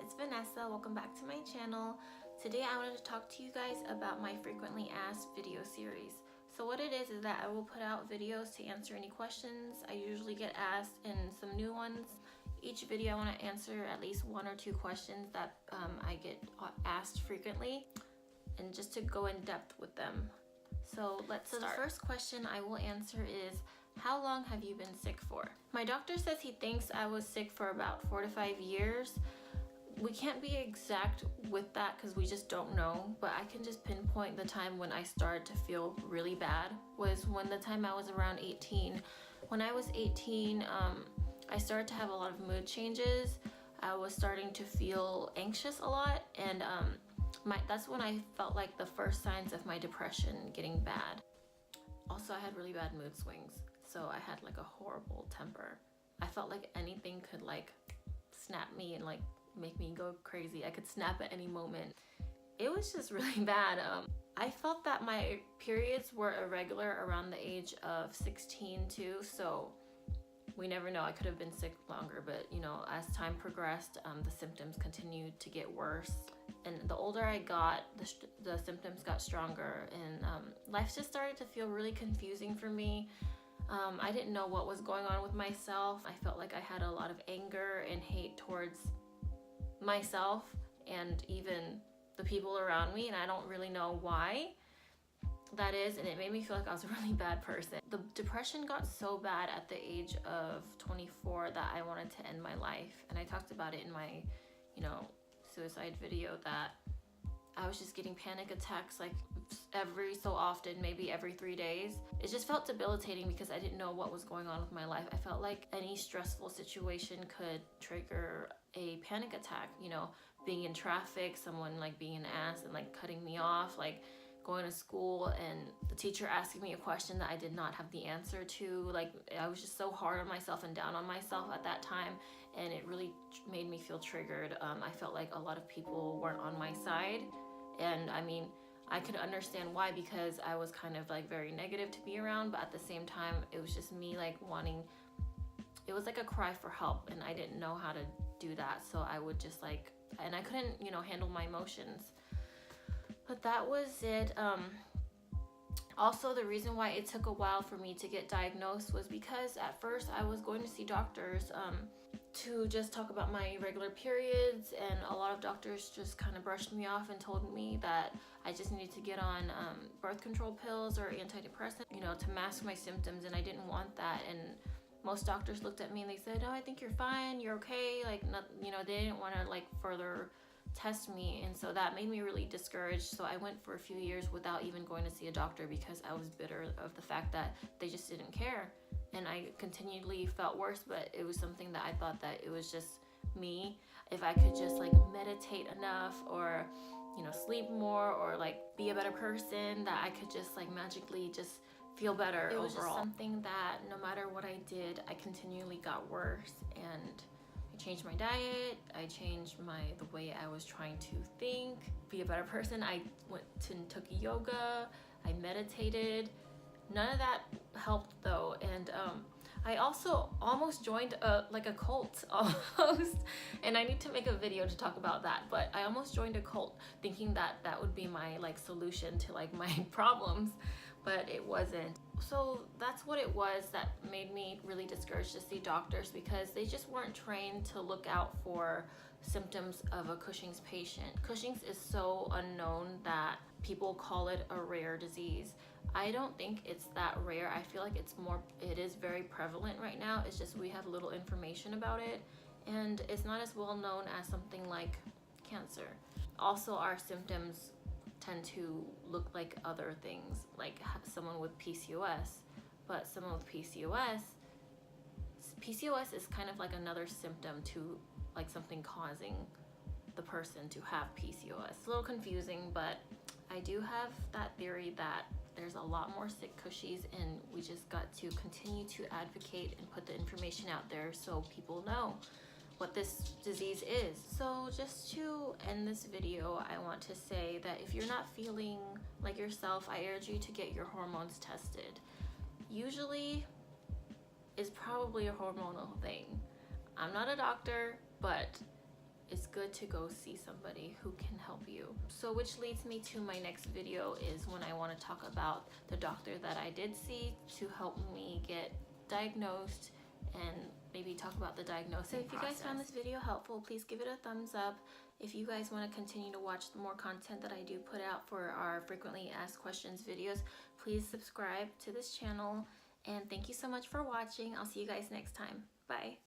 it's Vanessa. Welcome back to my channel. Today I wanted to talk to you guys about my frequently asked video series. So what it is that I will put out videos to answer any questions. I usually get asked and some new ones. Each video I want to answer at least one or two questions that I get asked frequently, and just to go in depth with them. So let's start. The first question I will answer is, how long have you been sick for? My doctor says he thinks I was sick for about 4 to 5 years. We can't be exact with that because we just don't know, but I can just pinpoint the time when I started to feel really bad was when the time I was around 18. When I was 18, I started to have a lot of mood changes. I was starting to feel anxious a lot, and that's when I felt like the first signs of my depression getting bad. Also, I had really bad mood swings, so I had like a horrible temper. I felt like anything could like snap me and like make me go crazy. I could snap at any moment. It was just really bad. I felt that my periods were irregular around the age of 16 too, so we never know. I could have been sick longer, but you know, as time progressed, the symptoms continued to get worse. And the older I got, the symptoms got stronger, and life just started to feel really confusing for me. I didn't know what was going on with myself. I felt like I had a lot of anger and hate towards myself and even the people around me, and I don't really know why that is, and it made me feel like I was a really bad person. The depression got so bad at the age of 24 that I wanted to end my life, and I talked about it in my, suicide video, that I was just getting panic attacks like every so often, maybe every 3 days. It just felt debilitating because I didn't know what was going on with my life. I felt like any stressful situation could trigger a panic attack, being in traffic, someone like being an ass and like cutting me off, like going to school and the teacher asking me a question that I did not have the answer to. Like, I was just so hard on myself and down on myself at that time, and it really made me feel triggered. I felt like a lot of people weren't on my side, and I mean, I could understand why, because I was kind of like very negative to be around, but at the same time, it was just me like it was like a cry for help, and I didn't know how to do that, so I would just like, and I couldn't, handle my emotions. But that was it. Also, the reason why it took a while for me to get diagnosed was because at first I was going to see doctors to just talk about my irregular periods, and a lot of doctors just kind of brushed me off and told me that I just needed to get on birth control pills or antidepressant, to mask my symptoms, and I didn't want that. And most doctors looked at me and they said, "Oh, I think you're fine, you're okay." Like, not, they didn't want to like further test me, and so that made me really discouraged. So I went for a few years without even going to see a doctor because I was bitter of the fact that they just didn't care, and I continually felt worse. But it was something that I thought that it was just me. If I could just like meditate enough, or sleep more, or like be a better person, that I could just like magically just feel better. It was overall just something that no matter what I did, I continually got worse. And I changed my diet, I changed the way I was trying to think, be a better person. I took yoga, I meditated. None of that helped though. And I also almost joined a cult almost, and I need to make a video to talk about that. But I almost joined a cult thinking that that would be my like solution to like my problems, but it wasn't. So that's what it was that made me really discouraged to see doctors, because they just weren't trained to look out for symptoms of a Cushing's patient. Cushing's is so unknown that people call it a rare disease. I don't think it's that rare. I feel like it is very prevalent right now. It's just we have little information about it, and it's not as well known as something like cancer. Also, our symptoms tend to look like other things, like someone with PCOS, but someone with PCOS is kind of like another symptom to like something causing the person to have PCOS. It's a little confusing, but I do have that theory that there's a lot more sick Cushies, and we just got to continue to advocate and put the information out there so people know what this disease is. So just to end this video, I want to say that if you're not feeling like yourself, I urge you to get your hormones tested. Usually it's probably a hormonal thing. I'm not a doctor, but it's good to go see somebody who can help you. So which leads me to my next video, is when I want to talk about the doctor that I did see to help me get diagnosed and maybe talk about the diagnosis. So if you guys found this video helpful, please give it a thumbs up. If you guys want to continue to watch more content that I do put out for our frequently asked questions videos, please subscribe to this channel. And thank you so much for watching. I'll see you guys next time. Bye.